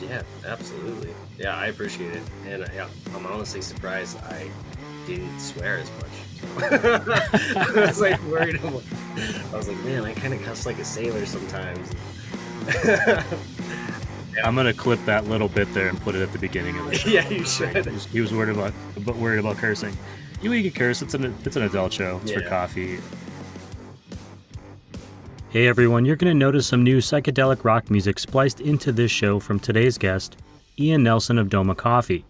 Yeah, absolutely. Yeah, I appreciate it. And yeah, I'm honestly surprised I didn't swear as much. I was like worried. I was like, man, I kind of cuss like a sailor sometimes. I'm gonna clip that little bit there and put it at the beginning of the show. Yeah, you Right? should. He was worried about cursing. You can curse. It's an adult show. It's for Yeah. coffee. Hey everyone, you're gonna notice some new psychedelic rock music spliced into this show from today's guest, Ian Nelson of DOMA Coffee.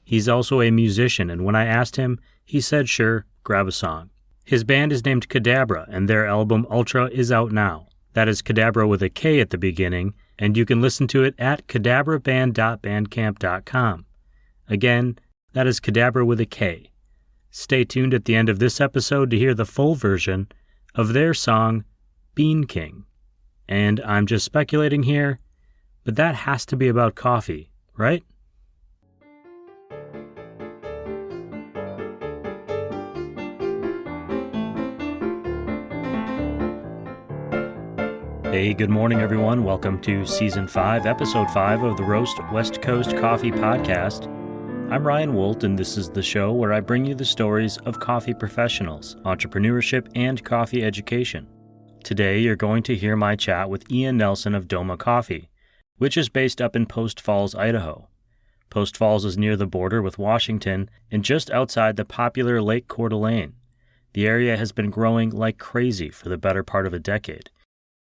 He's also a musician, and when I asked him, he said sure, grab a song. His band is named Cadabra, and their album Ultra is out now. That is Cadabra with a K at the beginning, and you can listen to it at cadabraband.bandcamp.com. Again, that is Cadabra with a K. Stay tuned at the end of this episode to hear the full version of their song, Bean King. And I'm just speculating here, but that has to be about coffee, right? Hey, good morning, everyone. Welcome to Season 5, Episode 5 of the Roast West Coast Coffee Podcast. I'm Ryan Wolt, and this is the show where I bring you the stories of coffee professionals, entrepreneurship, and coffee education. Today, you're going to hear my chat with Ian Nelson of DOMA Coffee, which is based up in Post Falls, Idaho. Post Falls is near the border with Washington and just outside the popular Lake Coeur d'Alene. The area has been growing like crazy for the better part of a decade.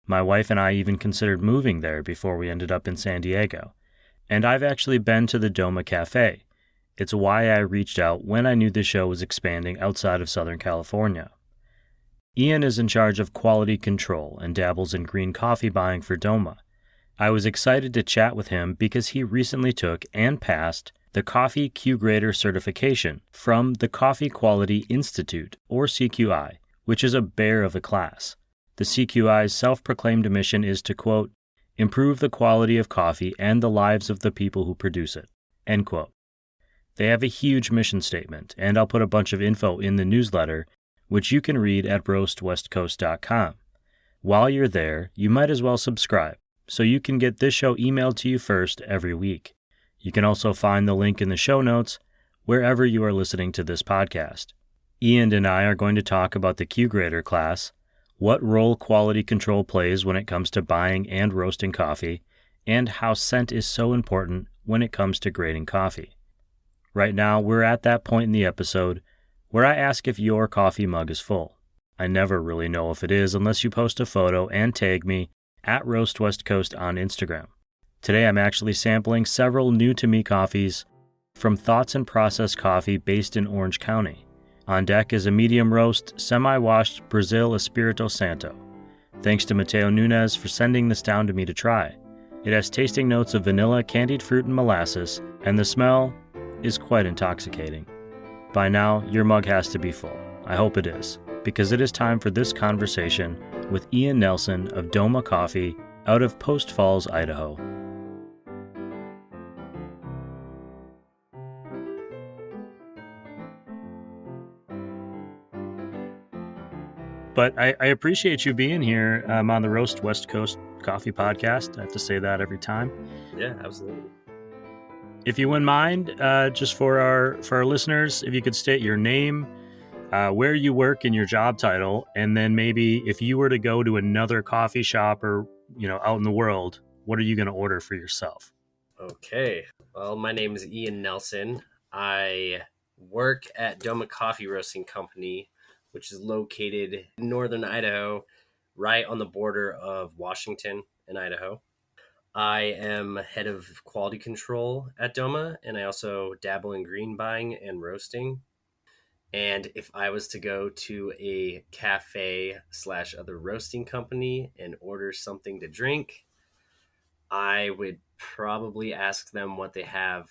My wife and I even considered moving there before we ended up in San Diego. And I've actually been to the DOMA Cafe. It's why I reached out when I knew the show was expanding outside of Southern California. Ian is in charge of quality control and dabbles in green coffee buying for DOMA. I was excited to chat with him because he recently took and passed the Coffee Q-Grader certification from the Coffee Quality Institute, or CQI, which is a bear of a class. The CQI's self-proclaimed mission is to, quote, improve the quality of coffee and the lives of the people who produce it, end quote. They have a huge mission statement, and I'll put a bunch of info in the newsletter, which you can read at roastwestcoast.com. While you're there, you might as well subscribe, so you can get this show emailed to you first every week. You can also find the link in the show notes wherever you are listening to this podcast. Ian and I are going to talk about the Q-Grader class, what role quality control plays when it comes to buying and roasting coffee, and how scent is so important when it comes to grading coffee. Right now, we're at that point in the episode where I ask if your coffee mug is full. I never really know if it is unless you post a photo and tag me at Roast West Coast on Instagram. Today, I'm actually sampling several new-to-me coffees from Thoughts and Process Coffee based in Orange County. On deck is a medium roast, semi-washed Brazil Espirito Santo. Thanks to Mateo Nunez for sending this down to me to try. It has tasting notes of vanilla, candied fruit, and molasses, and the smell is quite intoxicating. By now, your mug has to be full. I hope it is, because it is time for this conversation with Ian Nelson of DOMA Coffee out of Post Falls, Idaho. But I appreciate you being here on the Roast West Coast Coffee Podcast. I have to say that every time. Yeah, absolutely. If you wouldn't mind, just for our listeners, if you could state your name, where you work and your job title, and then maybe if you were to go to another coffee shop or out in the world, what are you going to order for yourself? Okay. Well, my name is Ian Nelson. I work at DOMA Coffee Roasting Company, which is located in northern Idaho, right on the border of Washington and Idaho. I am head of quality control at DOMA, and I also dabble in green buying and roasting. And if I was to go to a cafe / other roasting company and order something to drink, I would probably ask them what they have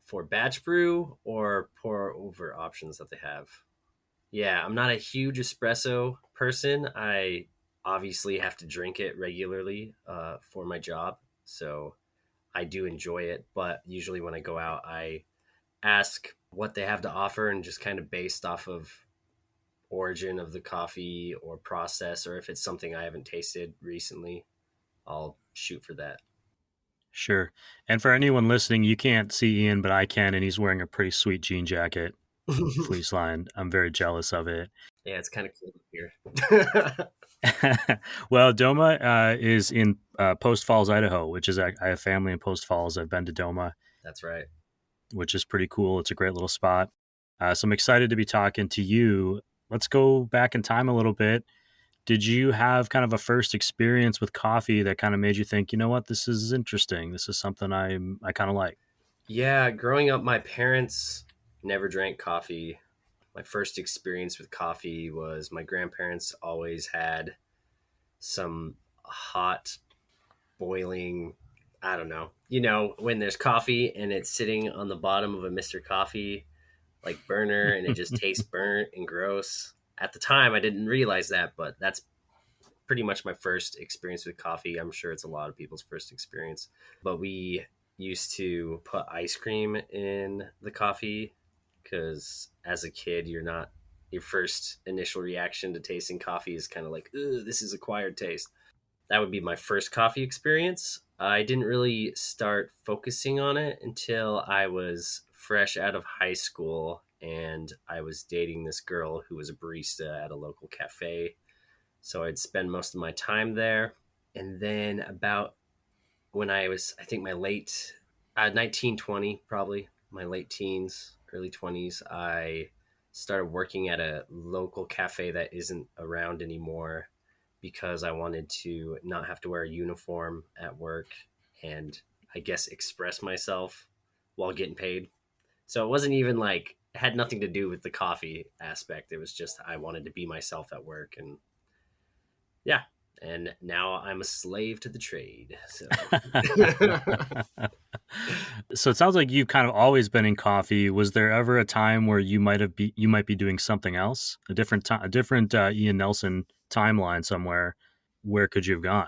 for batch brew or pour over options that they have. Yeah, I'm not a huge espresso person. I obviously have to drink it regularly for my job. So I do enjoy it. But usually when I go out, I ask what they have to offer and just kind of based off of origin of the coffee or process, or if it's something I haven't tasted recently, I'll shoot for that. Sure. And for anyone listening, you can't see Ian, but I can, and he's wearing a pretty sweet jean jacket, fleece lined. I'm very jealous of it. Yeah, it's kind of cold up here. Well, Doma is in Post Falls, Idaho, which is I have family in Post Falls. I've been to Doma, That's right. which is pretty cool. It's a great little spot. So I'm excited to be talking to you. Let's go back in time a little bit. Did you have kind of a first experience with coffee that kind of made you think, you know what, this is interesting. This is something I kind of like. Yeah, growing up, my parents never drank coffee. My first experience with coffee was my grandparents always had some hot, boiling, I don't know, when there's coffee and it's sitting on the bottom of a Mr. Coffee like burner and it just tastes burnt and gross. At the time, I didn't realize that, but that's pretty much my first experience with coffee. I'm sure it's a lot of people's first experience. But we used to put ice cream in the coffee because as a kid, your first initial reaction to tasting coffee is kind of like, "Ugh, this is acquired taste." That would be my first coffee experience. I didn't really start focusing on it until I was fresh out of high school and I was dating this girl who was a barista at a local cafe. So I'd spend most of my time there. And then about when I was, I think my late 19, 20, probably my late teens, early 20s, I started working at a local cafe that isn't around anymore because I wanted to not have to wear a uniform at work and I guess express myself while getting paid. So it wasn't even like, it had nothing to do with the coffee aspect. It was just I wanted to be myself at work. And yeah, and now I'm a slave to the trade. So So it sounds like you've kind of always been in coffee. Was there ever a time where you might be doing something else, a different time, a different Ian Nelson timeline somewhere? Where could you have gone?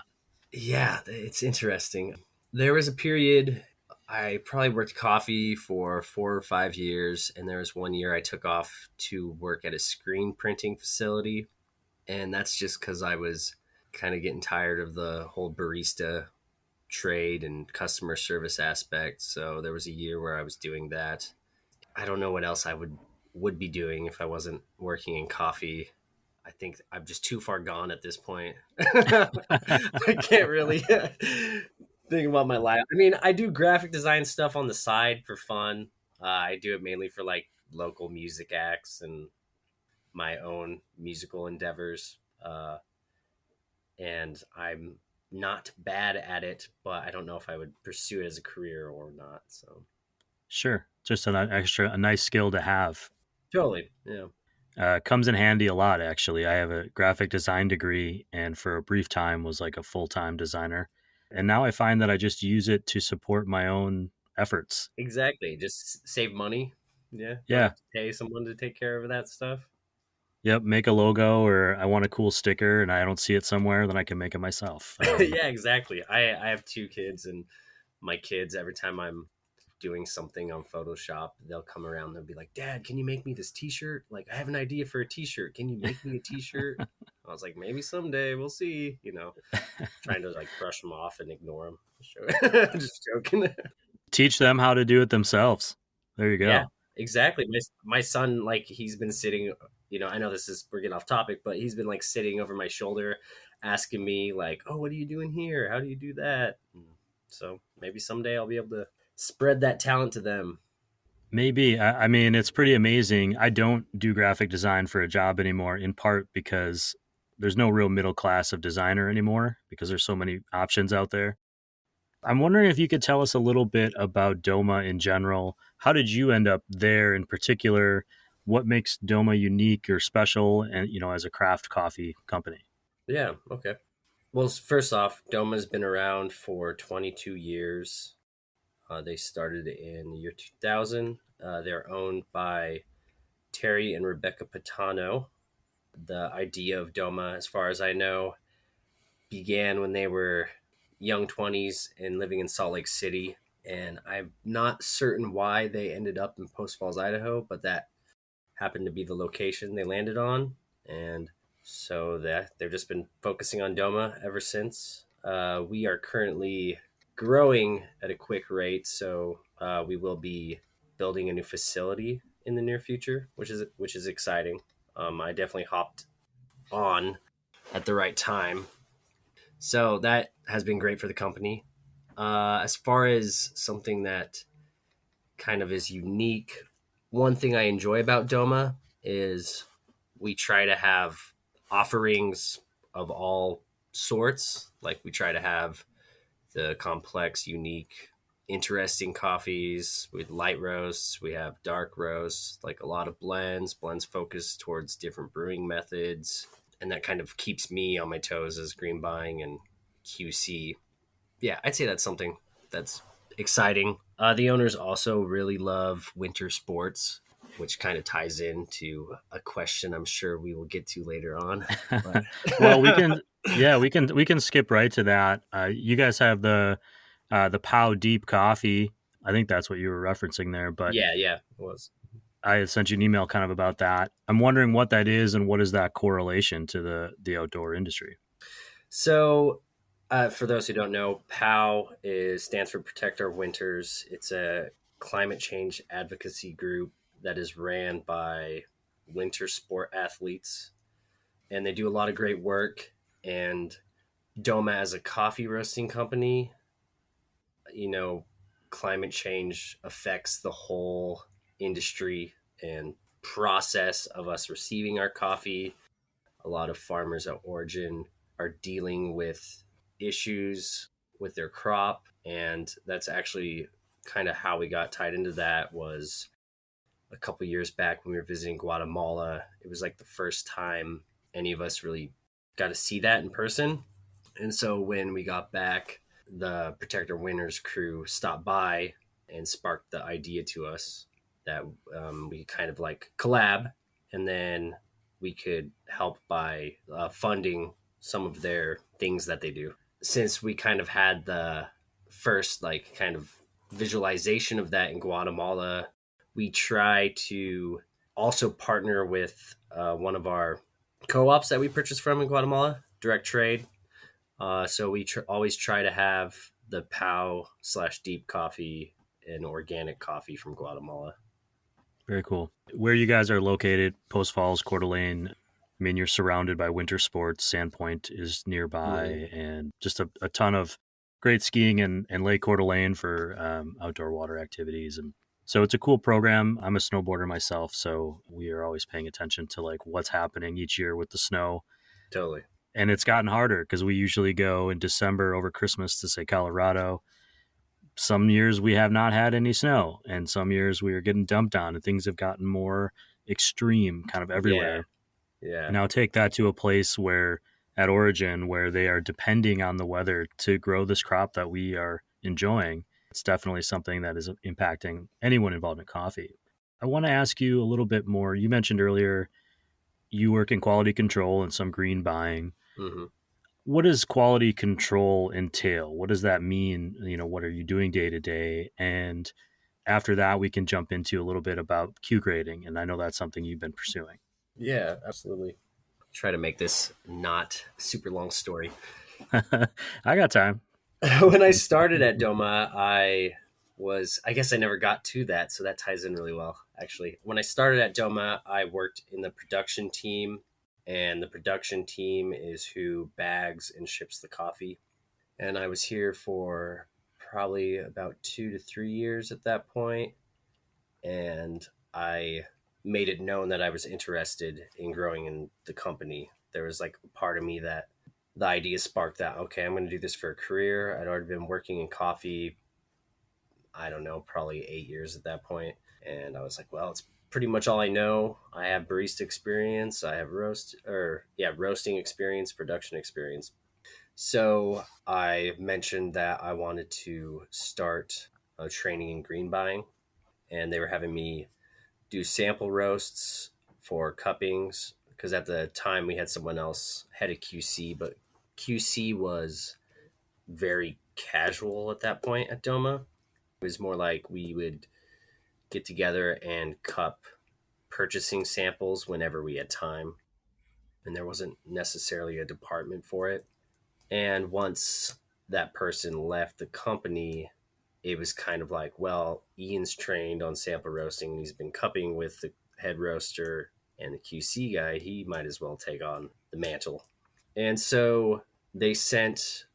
yeah, it's interesting. There was a period I probably worked coffee for 4 or 5 years, and there was one year I took off to work at a screen printing facility, and that's just because I was kind of getting tired of the whole barista trade and customer service aspect. So there was a year where I was doing that. I don't know what else I would be doing if I wasn't working in coffee. I think I'm just too far gone at this point. I can't really think about my life. I mean, I do graphic design stuff on the side for fun. I do it mainly for like local music acts and my own musical endeavors. And I'm not bad at it, but I don't know if I would pursue it as a career or not. So Sure, just a nice skill to have. totally, yeah. Comes in handy a lot, actually. I have a graphic design degree, and for a brief time was like a full time designer. And now I find that I just use it to support my own efforts. Exactly. Just save money. Yeah. Don't Yeah, have to pay someone to take care of that stuff. yep. Make a logo, or I want a cool sticker, and I don't see it somewhere, then I can make it myself. Yeah, exactly. I have 2 kids, and my kids, every time I'm doing something on Photoshop, they'll come around. They'll be like, "Dad, can you make me this T-shirt? Like, I have an idea for a T-shirt. Can you make me a T-shirt?" I was like, "Maybe someday. We'll see." Trying to like brush them off and ignore them. Just joking. Teach them how to do it themselves. There you Yeah, go. exactly. My son, like, he's been sitting, I know we're getting off topic, but he's been like sitting over my shoulder asking me, like, "Oh, what are you doing here? How do you do that?" So maybe someday I'll be able to spread that talent to them. Maybe. I mean, it's pretty amazing. I don't do graphic design for a job anymore, in part because there's no real middle class of designer anymore because there's so many options out there. I'm wondering if you could tell us a little bit about Doma in general. How did you end up there in particular? What makes Doma unique or special and as a craft coffee company? Yeah, okay. Well, first off, Doma's been around for 22 years. They started in the year 2000. They're owned by Terry and Rebecca Patano. The idea of Doma, as far as I know, began when they were young 20s and living in Salt Lake City. And I'm not certain why they ended up in Post Falls, Idaho, but that happened to be the location they landed on. And so that they've just been focusing on Doma ever since. We are currently growing at a quick rate. So we will be building a new facility in the near future, which is exciting. I definitely hopped on at the right time, so that has been great for the company. As far as something that kind of is unique, one thing I enjoy about DOMA is we try to have offerings of all sorts. Like we try to have the complex, unique, interesting coffees with light roasts. We have dark roasts, like a lot of blends focused towards different brewing methods. And that kind of keeps me on my toes as green buying and QC. Yeah, I'd say that's something that's exciting. The owners also really love winter sports, which kind of ties into a question I'm sure we will get to later on. But Well, we can, yeah, we can skip right to that. You guys have the Pow Deep Coffee. I think that's what you were referencing there, but yeah, it was. I had sent you an email kind of about that. I'm wondering what that is and what is that correlation to the outdoor industry. So, for those who don't know, stands for Protect Our Winters. It's a climate change advocacy group that is ran by winter sport athletes, and they do a lot of great work. And DOMA, as a coffee roasting company, you know, climate change affects the whole industry and process of us receiving our coffee. A lot of farmers at origin are dealing with issues with their crop, and that's actually kind of how we got tied into that. Was a couple years back when we were visiting Guatemala. It was like the first time any of us really got to see that in person. And so when we got back, the Protector Winners crew stopped by and sparked the idea to us that we kind of like collab, and then we could help by funding some of their things that they do. Since we kind of had the first like kind of visualization of that in Guatemala, we try to also partner with one of our co-ops that we purchased from in Guatemala, direct trade. So we always try to have the POW/deep coffee and organic coffee from Guatemala. Very cool. Where you guys are located, Post Falls, Coeur d'Alene, I mean, you're surrounded by winter sports. Sandpoint is Mm-hmm. nearby, and just a ton of great skiing and Lake Coeur d'Alene for outdoor water activities. And so it's a cool program. I'm a snowboarder myself, so we are always paying attention to like what's happening each year with the snow. Totally. And it's gotten harder because we usually go in December over Christmas to say Colorado. Some years we have not had any snow, and some years we are getting dumped on, and things have gotten more extreme kind of Yeah. everywhere. Yeah. Now take that to a place where at origin where they are depending on the weather to grow this crop that we are enjoying. It's definitely something that is impacting anyone involved in coffee. I want to ask you a little bit more. You mentioned earlier you work in quality control and some green buying. Mm-hmm. What does quality control entail? What does that mean? What are you doing day to day? And after that, we can jump into a little bit about Q grading. And I know that's something you've been pursuing. Yeah, absolutely. Try to make this not super long story. I got time. When I started at DOMA, I guess I never got to that, so that ties in really well, actually. When I started at DOMA, I worked in the production team, and the production team is who bags and ships the coffee. And I was here for probably about 2 to 3 years at that point, and I made it known that I was interested in growing in the company. There was like a part of me that the idea sparked that, okay, I'm going to do this for a career. I'd already been working in coffee, I don't know, probably 8 years at that point. And I was like, well, it's pretty much all I know. I have barista experience. I have roasting experience, production experience. So I mentioned that I wanted to start training in green buying, and they were having me do sample roasts for cuppings because at the time we had someone else head of QC, but QC was very casual at that point at DOMA. It was more like we would get together and cup purchasing samples whenever we had time, and there wasn't necessarily a department for it. And once that person left the company, it was kind of like, well, Ian's trained on sample roasting. He's been cupping with the head roaster and the QC guy. He might as well take on the mantle. And so they sent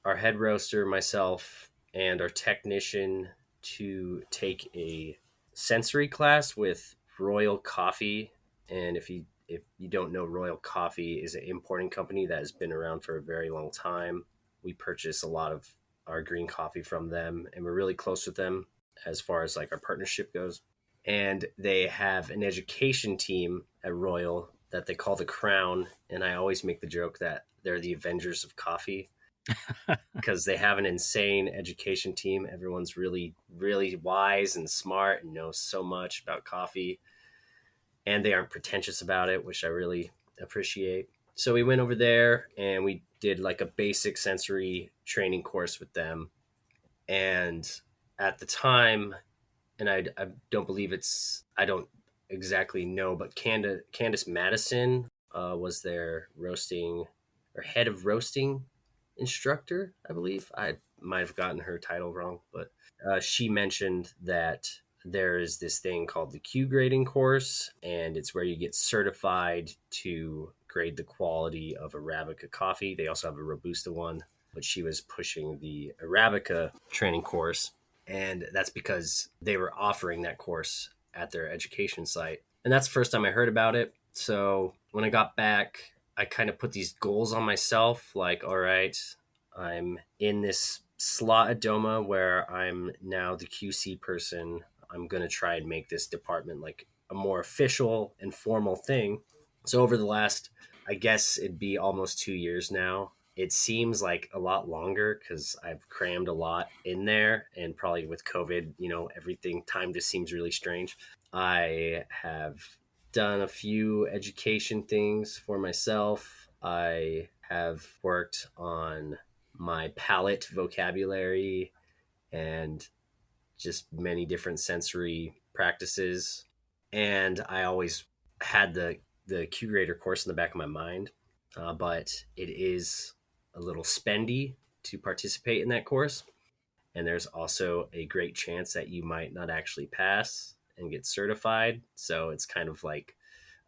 our head roaster, myself, and our technician to take a sensory class with Royal Coffee. And if you don't know, Royal Coffee is an importing company that has been around for a very long time. We purchase a lot of our green coffee from them, and we're really close with them as far as like our partnership goes. And they have an education team at Royal that they call the Crown, and I always make the joke that they're the Avengers of coffee because they have an insane education team. Everyone's really, really wise and smart and knows so much about coffee, and they aren't pretentious about it, which I really appreciate. So we went over there and we did like a basic sensory training course with them. And at the time, and I don't believe I don't exactly know, but Candace Madison was their roasting or head of roasting instructor, I believe. I might have gotten her title wrong, but she mentioned that there is this thing called the Q grading course, and it's where you get certified to grade the quality of Arabica coffee. They also have a Robusta one, but she was pushing the Arabica training course. And that's because they were offering that course at their education site. And that's the first time I heard about it. So when I got back, I kind of put these goals on myself like, all right, I'm in this slot at DOMA where I'm now the QC person. I'm going to try and make this department like a more official and formal thing. So over the last, I guess it'd be almost 2 years now. It seems like a lot longer because I've crammed a lot in there, and probably with COVID, everything time just seems really strange. I have done a few education things for myself. I have worked on my palate vocabulary and just many different sensory practices. And I always had the Q grader course in the back of my mind, but it is a little spendy to participate in that course. And there's also a great chance that you might not actually pass and get certified. So it's kind of like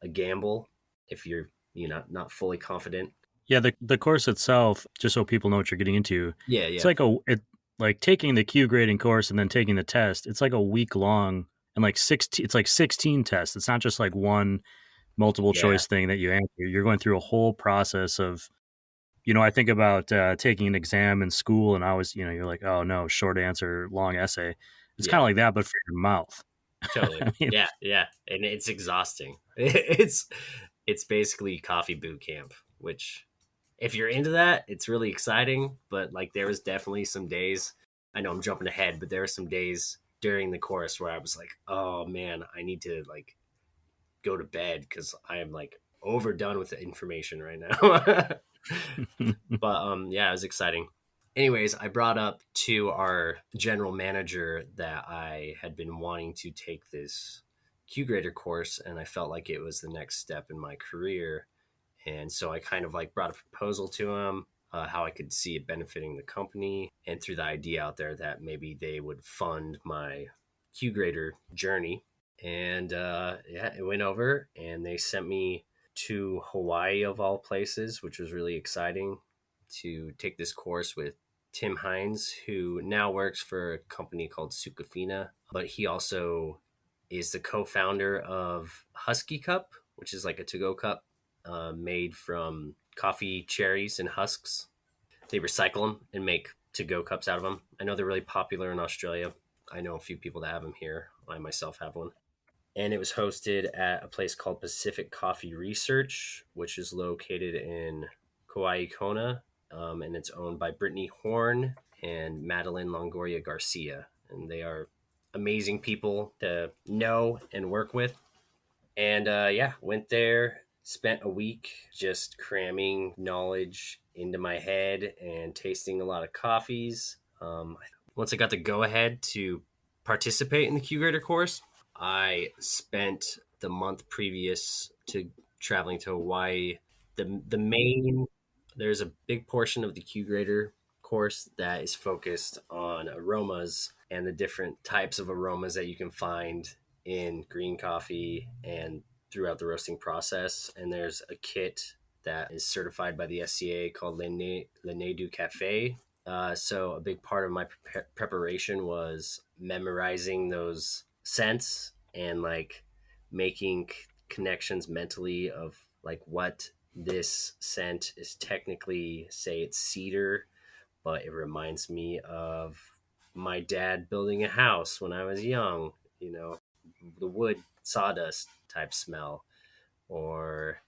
a gamble if you're not fully confident. Yeah, the course itself, just so people know what you're getting into, Yeah, it's yeah, like taking the Q grading course and then taking the test. It's like a week long and like 16. It's like 16 tests. It's not just like one multiple yeah, choice thing that you answer. You're going through a whole process of, I think about taking an exam in school, and I was, you're like, oh no, short answer, long essay. It's kind yeah. of like that, but for your mouth. Totally. I mean, Yeah, yeah. And it's exhausting. It's basically coffee boot camp, which if you're into that, it's really exciting. But like there was definitely some days, I know I'm jumping ahead, but there were some days during the course where I was like, oh man, I need to like go to bed because I am like overdone with the information right now. But yeah, it was exciting. Anyways, I brought up to our general manager that I had been wanting to take this Q grader course, and I felt like it was the next step in my career. And so I kind of like brought a proposal to him, how I could see it benefiting the company, and threw the idea out there that maybe they would fund my Q grader journey. And yeah, it went over, and they sent me to Hawaii of all places, which was really exciting to take this course with Tim Hines, who now works for a company called Sukafina, but he also is the co-founder of Husky Cup, which is like a to-go cup made from coffee cherries and husks. They recycle them and make to-go cups out of them. I know they're really popular in Australia. I know a few people that have them here. I myself have one. And it was hosted at a place called Pacific Coffee Research, which is located in Kauai Kona, and it's owned by Brittany Horn and Madeline Longoria Garcia. And they are amazing people to know and work with. And yeah, went there, spent a week just cramming knowledge into my head and tasting a lot of coffees. Once I got the go ahead to participate in the Q Grader course, I spent the month previous to traveling to Hawaii. The main There's a big portion of the Q Grader course that is focused on aromas and the different types of aromas that you can find in green coffee and throughout the roasting process. And there's a kit that is certified by the SCA called Le Nez du Cafe. So a big part of my preparation was memorizing those scents and like making connections mentally of like what this scent is technically, say it's cedar, but it reminds me of my dad building a house when I was young, you know, the wood sawdust type smell. Or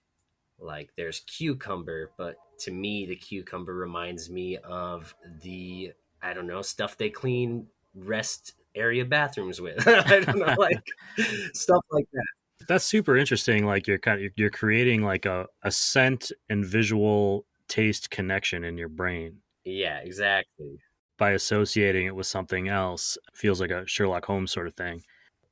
like there's cucumber, but to me, the cucumber reminds me of the, I don't know, stuff they clean rest area bathrooms with. I don't know, like stuff like that. That's super interesting. Like you're creating like a scent and visual taste connection in your brain Yeah, exactly. by associating it with something else. It feels like a Sherlock Holmes sort of thing,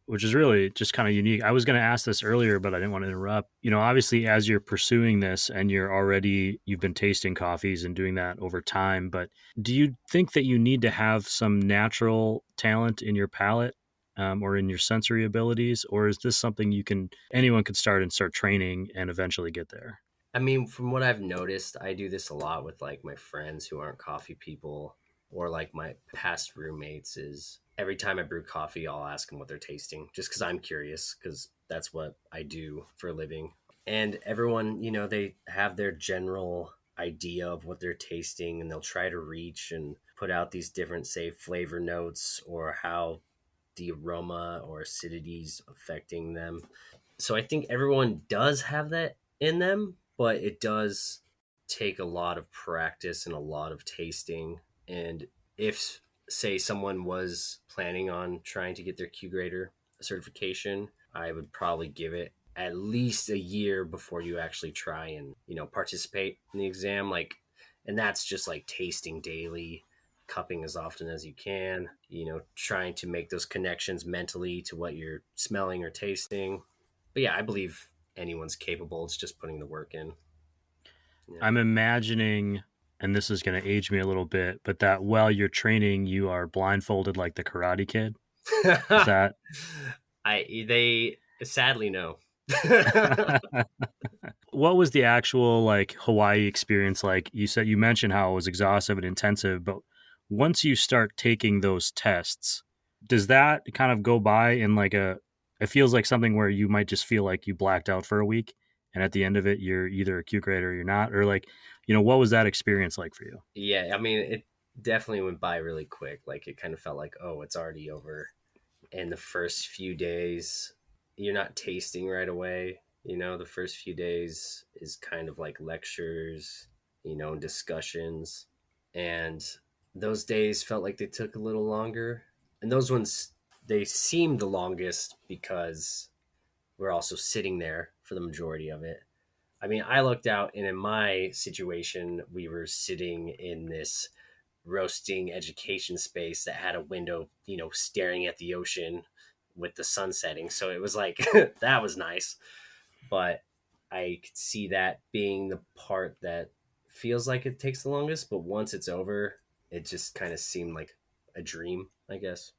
which is really just kind of unique. I was going to ask this earlier, but I didn't want to interrupt. Obviously, as you're pursuing this and you've been tasting coffees and doing that over time, but do you think that you need to have some natural talent in your palate, or in your sensory abilities, or is this something anyone could start training and eventually get there? I mean, from what I've noticed, I do this a lot with like my friends who aren't coffee people or like my past roommates is every time I brew coffee, I'll ask them what they're tasting just because I'm curious because that's what I do for a living. And everyone, they have their general idea of what they're tasting and they'll try to reach and put out these different, say, flavor notes or how the aroma or acidities affecting them. So I think everyone does have that in them, but it does take a lot of practice and a lot of tasting. And if, say, someone was planning on trying to get their Q grader certification, I would probably give it at least a year before you actually try and, participate in the exam. Like, and that's just like tasting daily, cupping as often as you can, trying to make those connections mentally to what you're smelling or tasting. But yeah, I believe anyone's capable. It's just putting the work in. Yeah. I'm imagining, and this is going to age me a little bit, but that while you're training, you are blindfolded like the Karate Kid. Is that? They sadly no. What was the actual like Hawaii experience like? You mentioned how it was exhaustive and intensive, but once you start taking those tests, does that kind of go by in like it feels like something where you might just feel like you blacked out for a week and at the end of it you're either a Q grade or you're not, or like, what was that experience like for you? Yeah, I mean, it definitely went by really quick. Like it kind of felt like, oh, it's already over. And the first few days, you're not tasting right away. The first few days is kind of like lectures, discussions. And those days felt like they took a little longer. And those ones, they seemed the longest because we're also sitting there for the majority of it. I mean, I looked out, and in my situation, we were sitting in this roasting education space that had a window, staring at the ocean with the sun setting. So it was like, that was nice. But I could see that being the part that feels like it takes the longest. But once it's over, it just kind of seemed like a dream, I guess.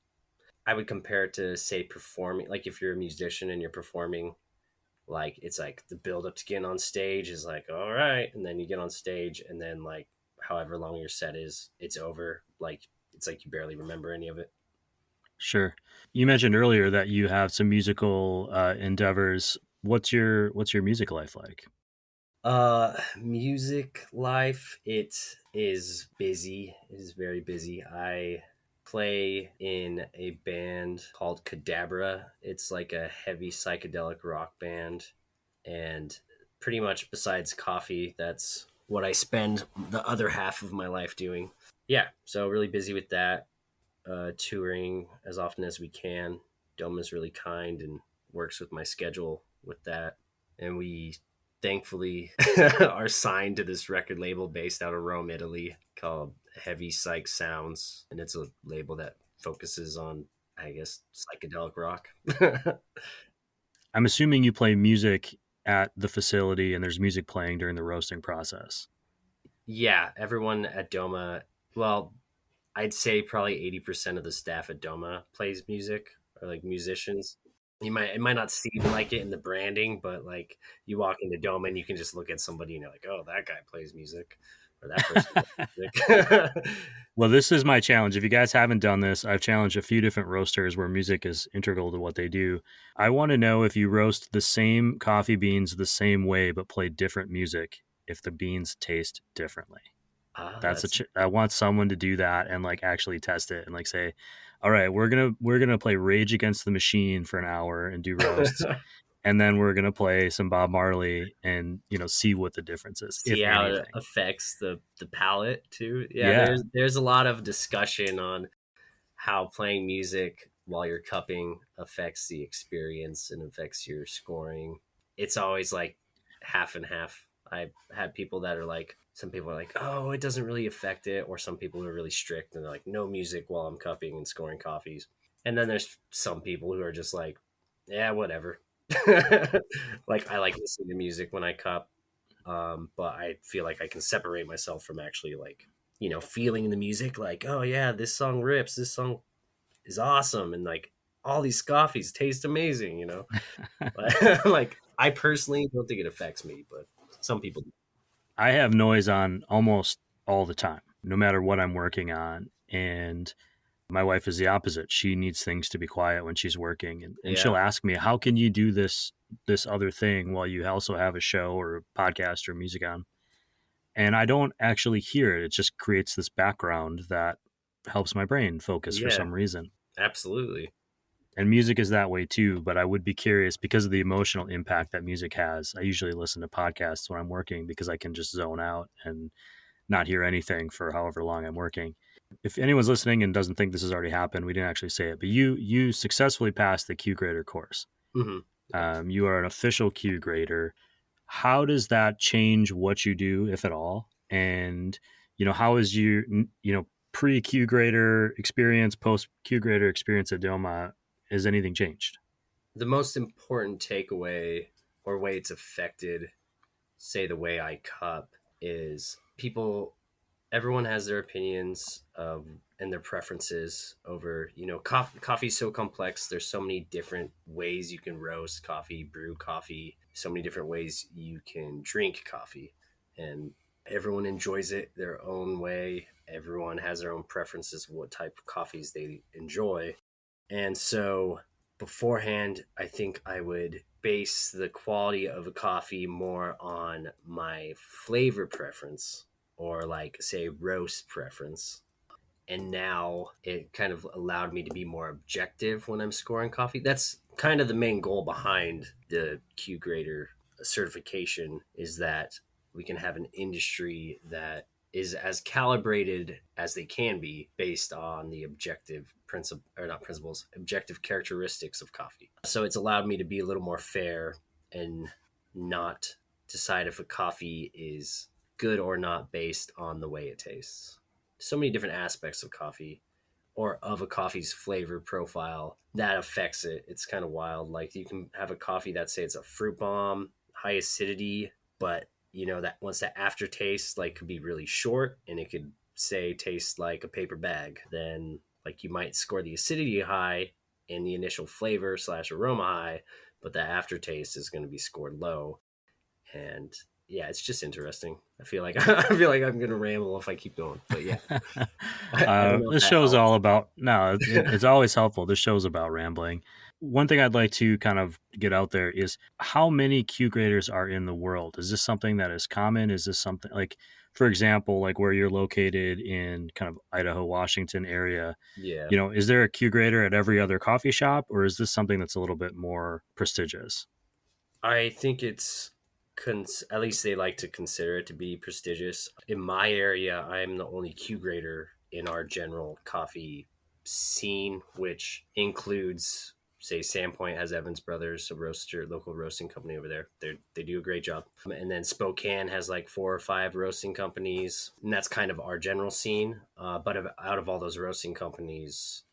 I would compare it to, say, performing. Like if you're a musician and you're performing, like it's like the build up to getting on stage is like, all right, and then you get on stage, and then like however long your set is, it's over. Like it's like you barely remember any of it. Sure. You mentioned earlier that you have some musical endeavors. What's your music life like? Music life, it is busy. It is very busy. I play in a band called Cadabra. It's like a heavy psychedelic rock band, and pretty much besides coffee, that's what I spend the other half of my life doing. Yeah, so really busy with that. Touring as often as we can. DOMA is really kind and works with my schedule with that. And we thankfully are signed to this record label based out of Rome, Italy called Heavy Psych Sounds. And it's a label that focuses on, I guess, psychedelic rock. I'm assuming you play music at the facility and there's music playing during the roasting process. Yeah, everyone at DOMA Well, I'd say probably 80% of the staff at DOMA plays music or like musicians. It might not seem like it in the branding, but like you walk into DOMA and you can just look at somebody and you're like, oh, that guy plays music or that person plays music. Well, this is my challenge. If you guys haven't done this, I've challenged a few different roasters where music is integral to what they do. I want to know if you roast the same coffee beans the same way but play different music, if the beans taste differently. That's That's I want someone to do that and like actually test it and like say, all right, we're gonna play Rage Against the Machine for an hour and do roasts, and then we're gonna play some Bob Marley and see what the difference is, see if how it anything. affects the palate too. Yeah, Yeah. there's a lot of discussion on how playing music while you're cupping affects the experience and affects your scoring. It's always like half and half. I've had people that are like, some people are like, oh, it doesn't really affect it. Or some people are really strict and they're like, no music while I'm cupping and scoring coffees. And then there's some people who are just like, yeah, whatever. Like, I like listening to music when I cup. But I feel like I can separate myself from actually like, feeling the music, like, oh yeah, this song rips, this song is awesome, and like all these coffees taste amazing. But like I personally don't think it affects me, but some people do. I have noise on almost all the time, no matter what I'm working on. And my wife is the opposite. She needs things to be quiet when she's working. And Yeah, she'll ask me, how can you do this other thing while you also have a show or a podcast or music on? And I don't actually hear it. It just creates this background that helps my brain focus for yeah, some reason. absolutely. And music is that way too, but I would be curious because of the emotional impact that music has. I usually listen to podcasts when I'm working because I can just zone out and not hear anything for however long I'm working. If anyone's listening and doesn't think this has already happened, we didn't actually say it, but you successfully passed the Q grader course. Hmm. You are an official Q grader. How does that change what you do, if at all? And how is pre Q grader experience, post Q grader experience at DOMA? Has anything changed? The most important takeaway or way it's affected, say the way I cup, is people, everyone has their opinions and their preferences over, coffee's so complex. There's so many different ways you can roast coffee, brew coffee, so many different ways you can drink coffee, and everyone enjoys it their own way. Everyone has their own preferences of what type of coffees they enjoy. And so beforehand, I think I would base the quality of a coffee more on my flavor preference, or like say roast preference. And now it kind of allowed me to be more objective when I'm scoring coffee. That's kind of the main goal behind the Q grader certification, is that we can have an industry that is as calibrated as they can be based on the objective principle, or not principles, objective characteristics of coffee. So it's allowed me to be a little more fair and not decide if a coffee is good or not based on the way it tastes. So many different aspects of coffee, or of a coffee's flavor profile, that affects it. It's kind of wild. Like you can have a coffee that, say it's a fruit bomb, high acidity, but that once that aftertaste like could be really short, and it could say taste like a paper bag, then like you might score the acidity high and the initial flavor slash aroma high, but the aftertaste is going to be scored low. And yeah, it's just interesting. I feel like I feel like I'm gonna ramble if I keep going, but yeah, I don't know if This that show's helps. all about no. It's always helpful. This show's about rambling. One thing I'd like to kind of get out there is how many Q graders are in the world. Is this something that is common? Is this something like, for example, like where you're located in kind of Idaho, Washington area? Yeah, Is there a Q grader at every other coffee shop, or is this something that's a little bit more prestigious? I think it's at least they like to consider it to be prestigious. In my area, I'm the only Q grader in our general coffee scene, which includes, say, Sandpoint has Evans Brothers, a roaster, local roasting company over there. They do a great job. And then Spokane has like 4 or 5 roasting companies, and that's kind of our general scene. But out of all those roasting companies,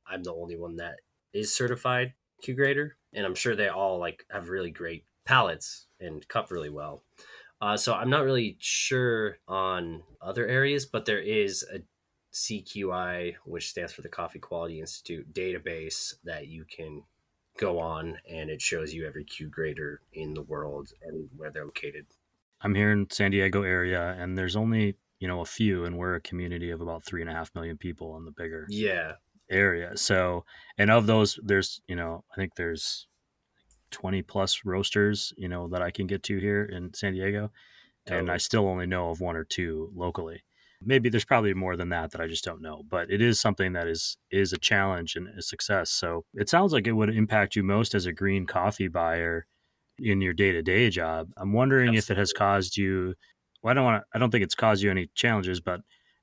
I'm the only one that is certified Q grader, and I'm sure they all like have really great palates and cup really well. So I'm not really sure on other areas, but there is CQI, which stands for the Coffee Quality Institute database that you can go on, and it shows you every Q grader in the world and where they're located. I'm here in San Diego area, and there's only a few, and we're a community of about 3.5 million people in the bigger Yeah, area. So, and of those, there's I think there's 20 plus roasters that I can get to here in San Diego, and I totally. still only know of one or two locally. Maybe there's probably more than that I just don't know, but it is something that is a challenge and a success. So it sounds like it would impact you most as a green coffee buyer in your day-to-day job. I'm wondering if it has Absolutely. caused you, well, I don't think it's caused you any challenges, but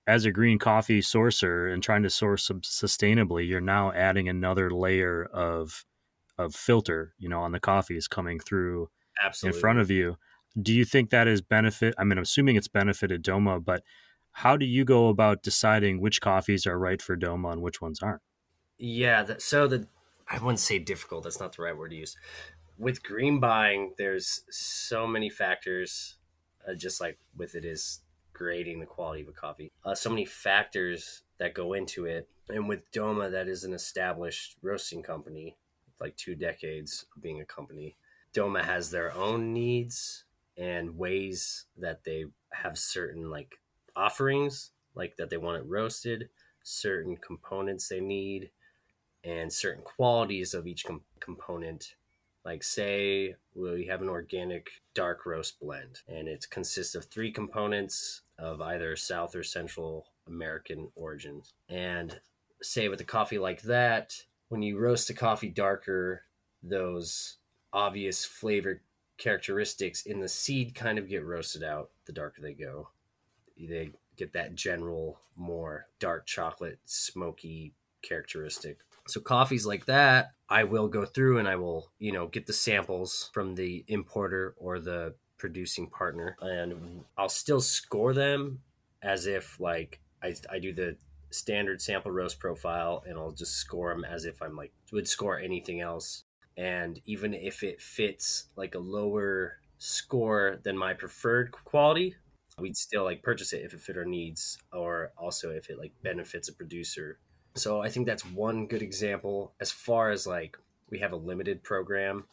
as a green coffee sourcer and trying to source sustainably, you're now adding another layer of filter, on the coffees coming through in front Absolutely. of you. Do you think that is benefit? I mean, I'm assuming it's benefited DOMA, but how do you go about deciding which coffees are right for DOMA and which ones aren't? Yeah, I wouldn't say difficult. That's not the right word to use. With green buying, there's so many factors, just like with it is grading the quality of a coffee. So many factors that go into it. And with Doma, that is an established roasting company, like 2 decades of being a company. Doma has their own needs and ways that they have certain like offerings, like that they want it roasted, certain components they need, and certain qualities of each component. Like, say, we have an organic dark roast blend, and it consists of 3 components of either South or Central American origins. And say, with a coffee like that, when you roast the coffee darker, those obvious flavor characteristics in the seed kind of get roasted out the darker they go. They get that general, more dark chocolate, smoky characteristic. So coffees like that, I will go through and I will, get the samples from the importer or the producing partner, and I'll still score them as if like I do the standard sample roast profile, and I'll just score them as if I'm like would score anything else. And even if it fits like a lower score than my preferred quality, we'd still like purchase it if it fit our needs, or also if it like benefits a producer. So I think that's one good example. As far as like, we have a limited program,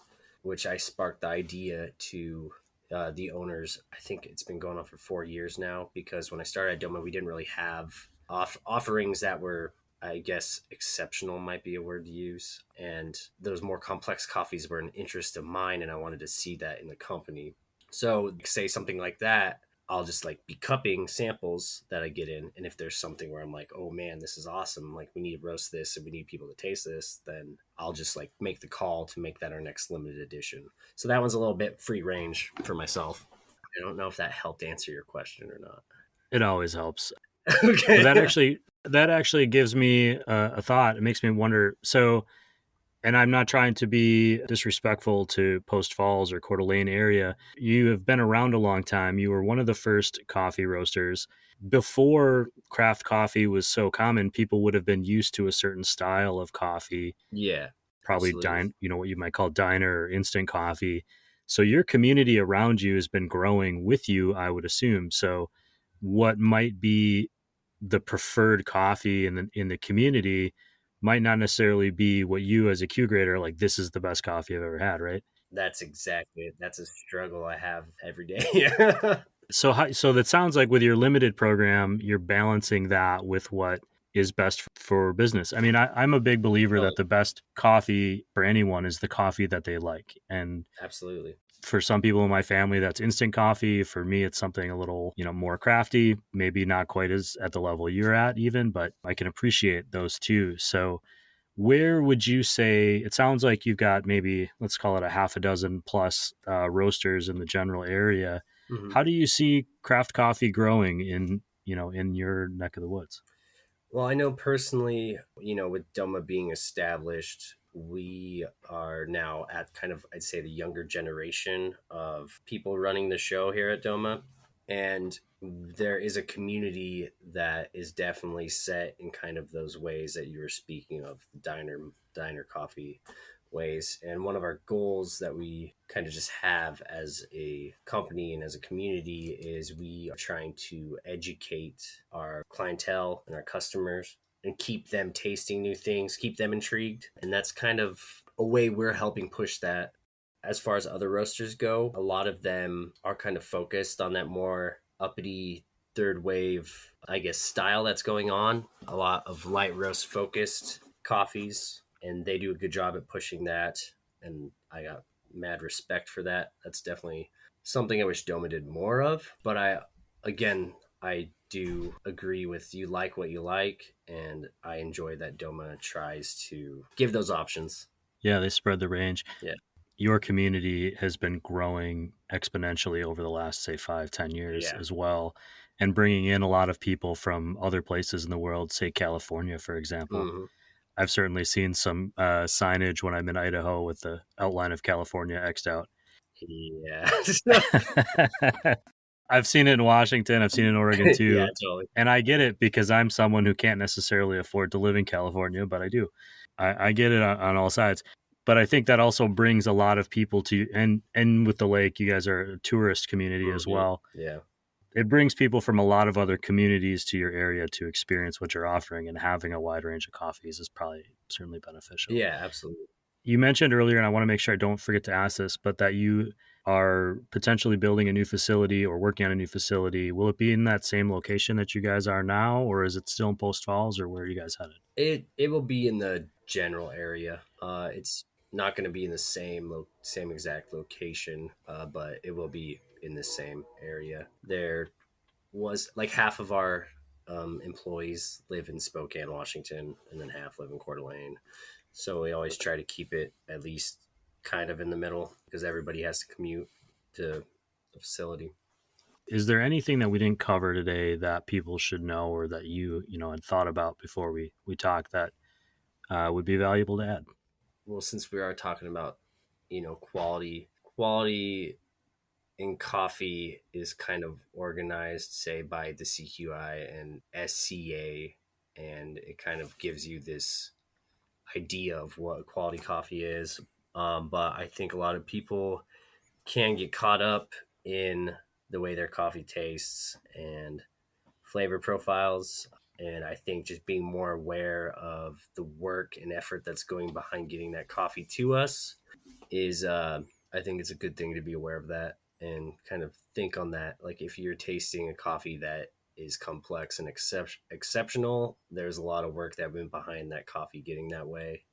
which I sparked the idea to the owners. I think it's been going on for 4 years now, because when I started at Doma, we didn't really have offerings that were, I guess, exceptional might be a word to use. And those more complex coffees were an interest of mine, and I wanted to see that in the company. So, say something like that, I'll just like be cupping samples that I get in. And if there's something where I'm like, oh man, this is awesome, like we need to roast this and we need people to taste this, then I'll just like make the call to make that our next limited edition. So that one's a little bit free range for myself. I don't know if that helped answer your question or not. It always helps. But that Okay. actually gives me a thought. It makes me wonder. So, and I'm not trying to be disrespectful to Post Falls or Coeur d'Alene area. You have been around a long time. You were one of the first coffee roasters. Before craft coffee was so common, people would have been used to a certain style of coffee, Yeah, probably absolutely. what you might call diner or instant coffee. So your community around you has been growing with you, I would assume. So what might be the preferred coffee in the community might not necessarily be what you as a Q grader like. This is the best coffee I've ever had, right? That's exactly it. That's a struggle I have every day. So that sounds like with your limited program, you're balancing that with what is best for business. I mean, I'm a big believer that Totally. the best coffee for anyone is the coffee that they like, and Absolutely. for some people in my family, that's instant coffee. For me, it's something a little, more crafty, maybe not quite as at the level you're at even, but I can appreciate those too. So where would you say, it sounds like you've got maybe, let's call it a half a dozen plus roasters in the general area. Mhm. How do you see craft coffee growing in your neck of the woods? Well, I know personally, with Doma being established, we are now at kind of, I'd say, the younger generation of people running the show here at Doma. And there is a community that is definitely set in kind of those ways that you were speaking of, diner coffee, ways. And one of our goals that we kind of just have as a company and as a community is we are trying to educate our clientele and our customers and keep them tasting new things, keep them intrigued. And that's kind of a way we're helping push that. As far as other roasters go, a lot of them are kind of focused on that more uppity third wave, I guess, style that's going on. A lot of light roast focused coffees, and they do a good job at pushing that. And I got mad respect for that. That's definitely something I wish Doma did more of. But I do agree with you like what you like, and I enjoy that Doma tries to give those options. Yeah, they spread the range. Yeah. Your community has been growing exponentially over the last, say, 5-10 years Yeah. as well, and bringing in a lot of people from other places in the world, say California, for example. Mm-hmm. I've certainly seen some signage when I'm in Idaho with the outline of California X'd out. Yeah. I've seen it in Washington. I've seen it in Oregon too. Yeah, totally. And I get it because I'm someone who can't necessarily afford to live in California, but I do. I get it on all sides. But I think that also brings a lot of people to, and with the lake, you guys are a tourist community as well. Yeah. It brings people from a lot of other communities to your area to experience what you're offering, and having a wide range of coffees is probably certainly beneficial. Yeah, absolutely. You mentioned earlier, and I want to make sure I don't forget to ask this, but that you are potentially building a new facility or working on a new facility. Will it be in that same location that you guys are now, or is it still in Post Falls, or where are you guys headed? It will be in the general area. It's not going to be in the same exact location, but it will be in the same area. There was like half of our employees live in Spokane, Washington, and then half live in Coeur d'Alene. So we always try to keep it at least kind of in the middle because everybody has to commute to the facility. Is there anything that we didn't cover today that people should know, or that you had thought about before we talk, that would be valuable to add? Well, since we are talking about quality in coffee is kind of organized, say, by the CQI and SCA, and it kind of gives you this idea of what quality coffee is. But I think a lot of people can get caught up in the way their coffee tastes and flavor profiles. And I think just being more aware of the work and effort that's going behind getting that coffee to us is, I think it's a good thing to be aware of that and kind of think on that. Like if you're tasting a coffee that is complex and exceptional, there's a lot of work that went behind that coffee getting that way.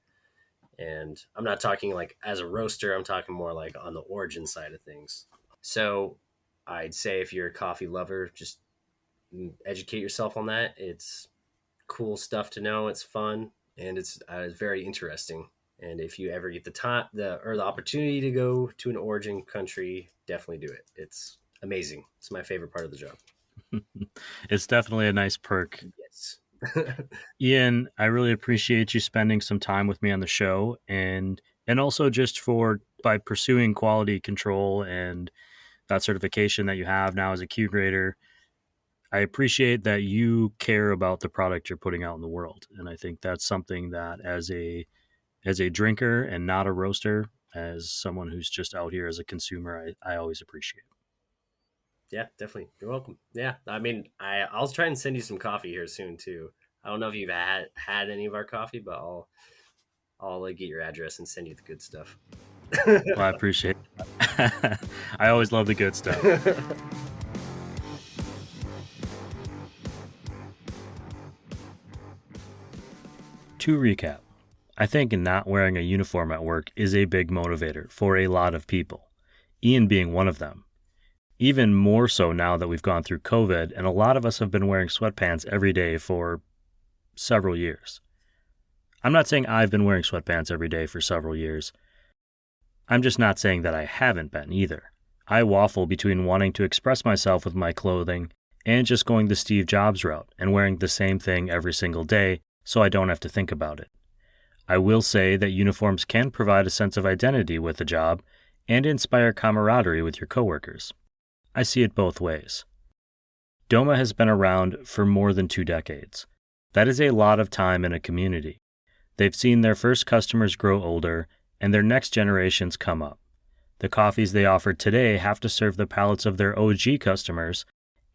And I'm not talking like as a roaster, I'm talking more like on the origin side of things. So I'd say if you're a coffee lover, just educate yourself on that. It's cool stuff to know. It's fun and it's very interesting. And if you ever get the opportunity to go to an origin country, definitely do it. It's amazing. It's my favorite part of the job. It's definitely a nice perk. Yes. Ian, I really appreciate you spending some time with me on the show, and also just by pursuing quality control and that certification that you have now as a Q grader. I appreciate that you care about the product you're putting out in the world. And I think that's something that as a drinker and not a roaster, as someone who's just out here as a consumer, I always appreciate. Yeah, definitely. You're welcome. Yeah. I mean, I'll try and send you some coffee here soon too. I don't know if you've had any of our coffee, but I'll get your address and send you the good stuff. Well, I appreciate it. I always love the good stuff. To recap, I think not wearing a uniform at work is a big motivator for a lot of people, Ian being one of them. Even more so now that we've gone through COVID, and a lot of us have been wearing sweatpants every day for several years. I'm not saying I've been wearing sweatpants every day for several years. I'm just not saying that I haven't been either. I waffle between wanting to express myself with my clothing and just going the Steve Jobs route and wearing the same thing every single day so I don't have to think about it. I will say that uniforms can provide a sense of identity with the job and inspire camaraderie with your coworkers. I see it both ways. DOMA has been around for more than 2 decades. That is a lot of time in a community. They've seen their first customers grow older and their next generations come up. The coffees they offer today have to serve the palates of their OG customers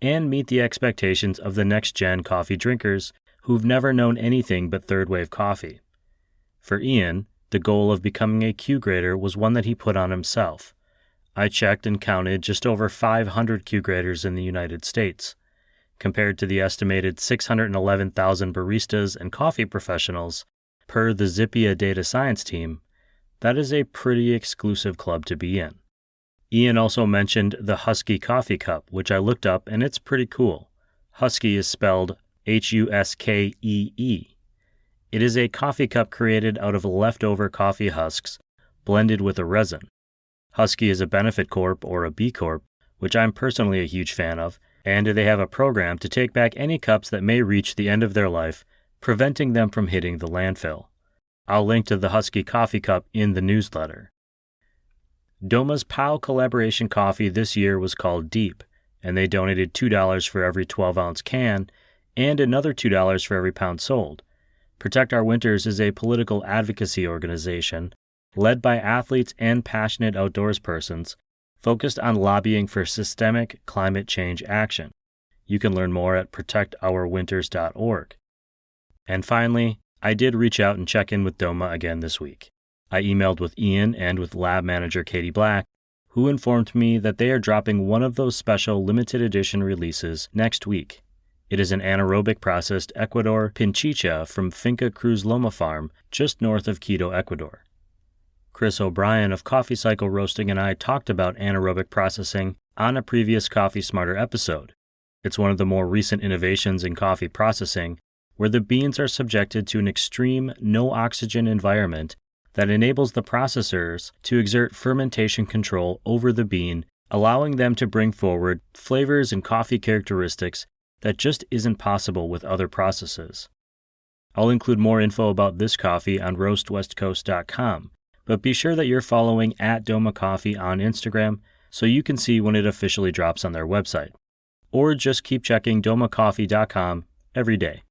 and meet the expectations of the next-gen coffee drinkers who've never known anything but third-wave coffee. For Ian, the goal of becoming a Q grader was one that he put on himself. I checked and counted just over 500 Q graders in the United States. Compared to the estimated 611,000 baristas and coffee professionals per the Zippia data science team, that is a pretty exclusive club to be in. Ian also mentioned the Husky Coffee Cup, which I looked up, and it's pretty cool. Husky is spelled Huskee. It is a coffee cup created out of leftover coffee husks blended with a resin. Husky is a benefit corp or a B Corp, which I'm personally a huge fan of, and they have a program to take back any cups that may reach the end of their life, preventing them from hitting the landfill. I'll link to the Husky Coffee Cup in the newsletter. DOMA's POW collaboration coffee this year was called Deep, and they donated $2 for every 12-ounce can and another $2 for every pound sold. Protect Our Winters is a political advocacy organization led by athletes and passionate outdoors persons focused on lobbying for systemic climate change action. You can learn more at protectourwinters.org. And finally, I did reach out and check in with DOMA again this week. I emailed with Ian and with lab manager Katie Black, who informed me that they are dropping one of those special limited edition releases next week. It is an anaerobic processed Ecuador pinchicha from Finca Cruz Loma Farm, just north of Quito, Ecuador. Chris O'Brien of Coffee Cycle Roasting and I talked about anaerobic processing on a previous Coffee Smarter episode. It's one of the more recent innovations in coffee processing, where the beans are subjected to an extreme no-oxygen environment that enables the processors to exert fermentation control over the bean, allowing them to bring forward flavors and coffee characteristics that just isn't possible with other processes. I'll include more info about this coffee on roastwestcoast.com, but be sure that you're following @DOMA Coffee on Instagram so you can see when it officially drops on their website. Or just keep checking domacoffee.com every day.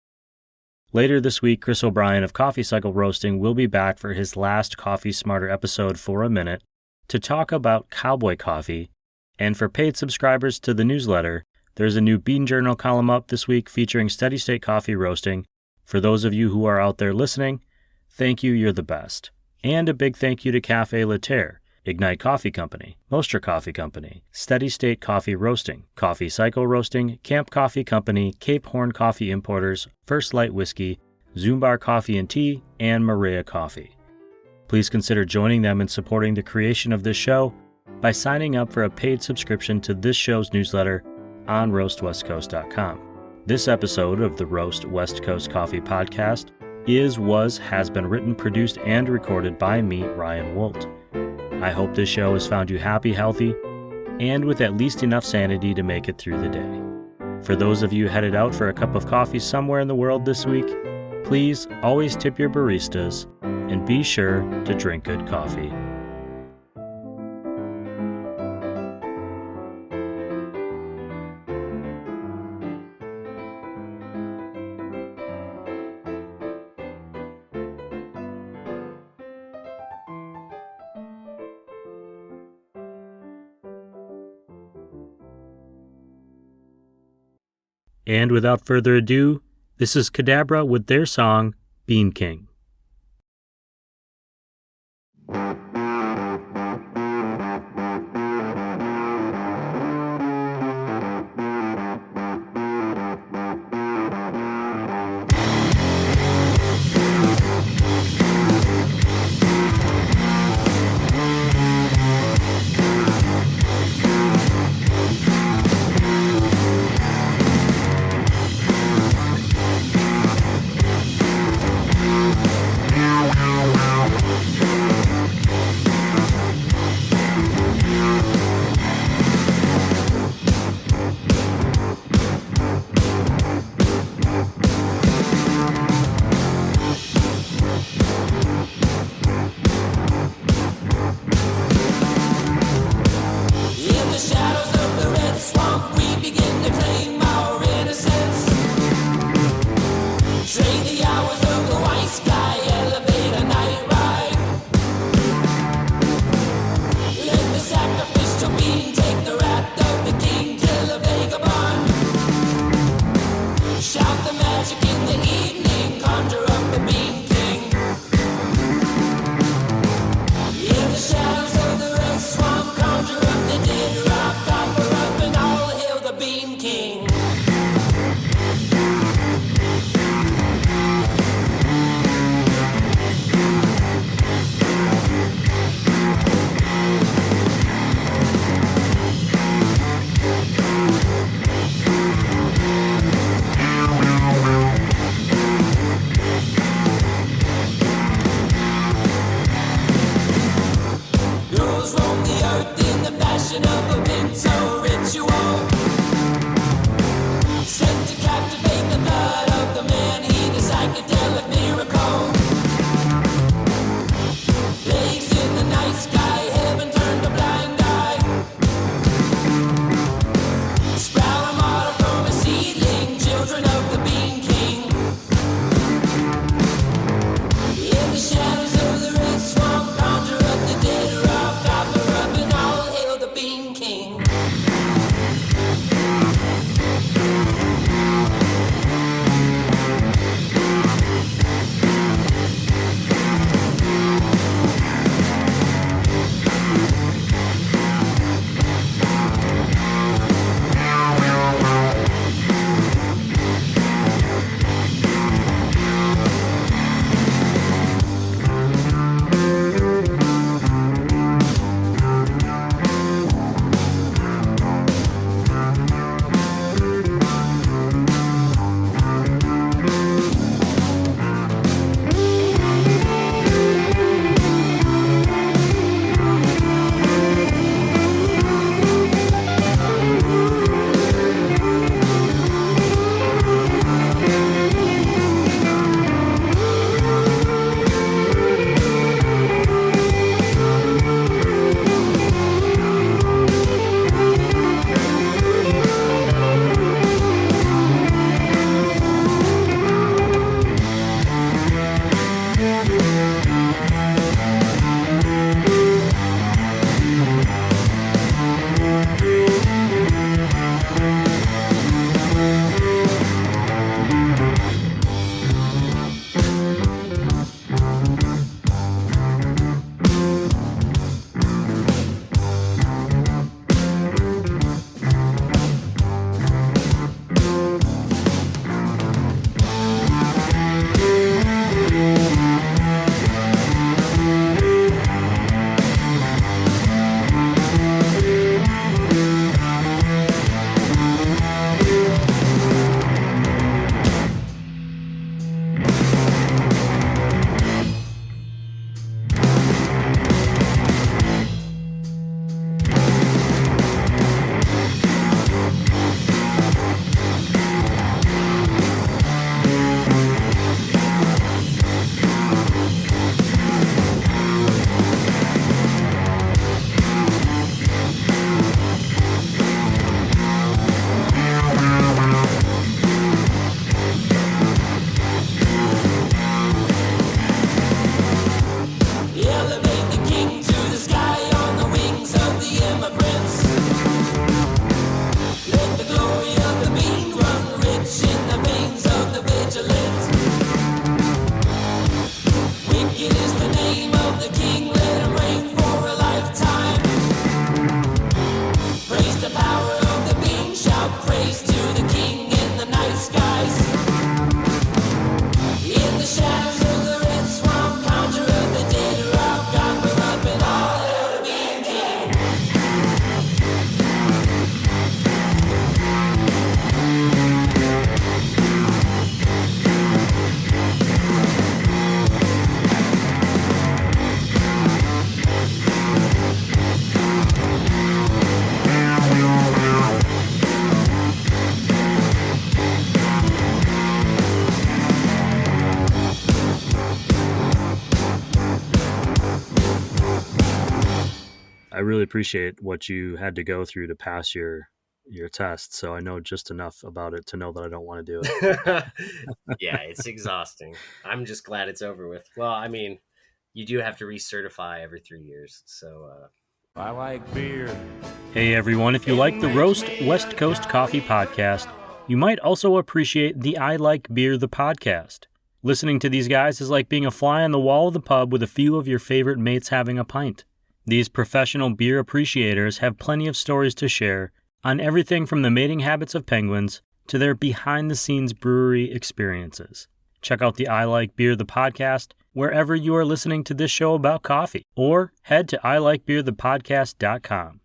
Later this week, Chris O'Brien of Coffee Cycle Roasting will be back for his last Coffee Smarter episode for a minute to talk about cowboy coffee. And for paid subscribers to the newsletter, there's a new Bean Journal column up this week featuring steady state coffee roasting. For those of you who are out there listening, thank you, you're the best. And a big thank you to Café Laterre, Ignite Coffee Company, Mostra Coffee Company, Steady State Coffee Roasting, Coffee Cycle Roasting, Camp Coffee Company, Cape Horn Coffee Importers, First Light Whiskey, Zumbar Coffee and Tea, and Maria Coffee. Please consider joining them in supporting the creation of this show by signing up for a paid subscription to this show's newsletter on roastwestcoast.com. This episode of the Roast West Coast Coffee Podcast has been written, produced, and recorded by me, Ryan Wolt. I hope this show has found you happy, healthy, and with at least enough sanity to make it through the day. For those of you headed out for a cup of coffee somewhere in the world this week, please always tip your baristas and be sure to drink good coffee. And without further ado, this is Cadabra with their song, Bean King. passion of a pinto ritual, sent to captivate the blood of the man, he the psychedelic miracle. Plagues in the night sky, heaven turned a blind eye. Sprout a martyr from a seedling, children of the bean king. In the shadows of the red swamp, conjure up the dead rock, copper up and all hail the bean king. Elevate the king to the sky on the wings of the immigrants. Let the glory of the bean run rich in the veins of the vigilant. Wicked is the name of the king, let him reign for a lifetime. Praise the power of the bean, shout praise to the king in the night skies. In the shadows of the red swamp, conjure up the dead rock, copper up and all hail the bean king. I really appreciate what you had to go through to pass your test, so I know just enough about it to know that I don't want to do it. Yeah, it's exhausting. I'm just glad it's over with. Well, I mean, you do have to recertify every 3 years, so I like beer. Hey everyone, if you like the Roast West Coast Coffee podcast, you might also appreciate the I Like Beer the podcast. Listening to these guys is like being a fly on the wall of the pub with a few of your favorite mates having a pint. These professional beer appreciators have plenty of stories to share on everything from the mating habits of penguins to their behind-the-scenes brewery experiences. Check out the I Like Beer the podcast wherever you are listening to this show about coffee, or head to iLikeBeerThePodcast.com.